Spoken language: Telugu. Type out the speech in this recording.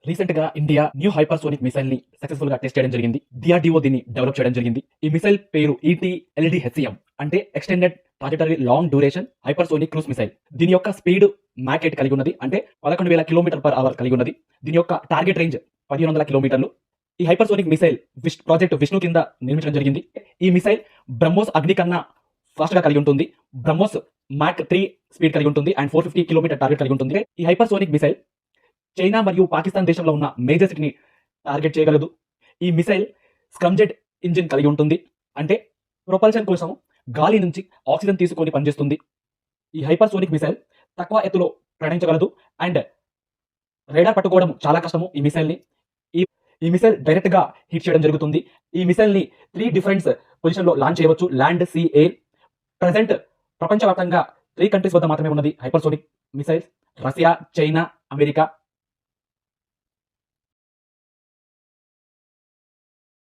రీసెంట్ గా ఇండియా న్యూ హైపర్సోనిక్ మిసైల్ ని సక్సెస్ఫుల్ గా టెస్ట్ చేయడం జరిగింది. డిఆర్డిఓ దీన్ని డెవలప్ చేయడం జరిగింది. ఈ మిసైల్ పేరు ETLDHCM అంటే extended trajectory long duration hypersonic cruise missile. దీని యొక్క స్పీడ్ మ్యాక్ 8 కలిగి ఉన్నది, అంటే 11,000 km/h కలిగి ఉన్నది. దీని యొక్క టార్గెట్ రేంజ్ 1500 కిలోమీటర్లు. ఈ హైపర్సోనిక్ మిసైల్ ప్రాజెక్ట్ విష్ణు కింద నిర్మించడం జరిగింది. ఈ మిసైల్ బ్రహ్మోస్ అగ్ని కన్నా ఫాస్ట్ గా కలిగి ఉంటుంది. బ్రహ్మోస్ మ్యాక్ 3 స్పీడ్ కలిగి ఉంటుంది అండ్ 450 km టార్గెట్ కలిగి ఉంటుంది. ఈ హైపర్సోనిక్ మిసైల్ చైనా మరియు పాకిస్తాన్ దేశంలో ఉన్న మేజర్ సిటీని టార్గెట్ చేయగలదు. ఈ మిసైల్ స్క్రమ్జెట్ ఇంజిన్ కలిగి ఉంటుంది, అంటే ప్రొపల్షన్ కోసం గాలి నుంచి ఆక్సిజన్ తీసుకొని పనిచేస్తుంది. ఈ హైపర్సోనిక్ మిసైల్ తక్కువ ఎత్తులో ప్రయాణించగలదు అండ్ రేడార్ పట్టుకోవడం చాలా కష్టము. ఈ మిసైల్ డైరెక్ట్ గా హిట్ చేయడం జరుగుతుంది. ఈ మిసైల్ ని 3 డిఫరెంట్ పొజిషన్ లో లాంచ్ చేయవచ్చు, ల్యాండ్, సీ, ఎయిర్. ప్రెసెంట్ ప్రపంచవ్యాప్తంగా 3 కంట్రీస్ వద్ద మాత్రమే ఉన్నది hypersonic missiles: Russia, China, America.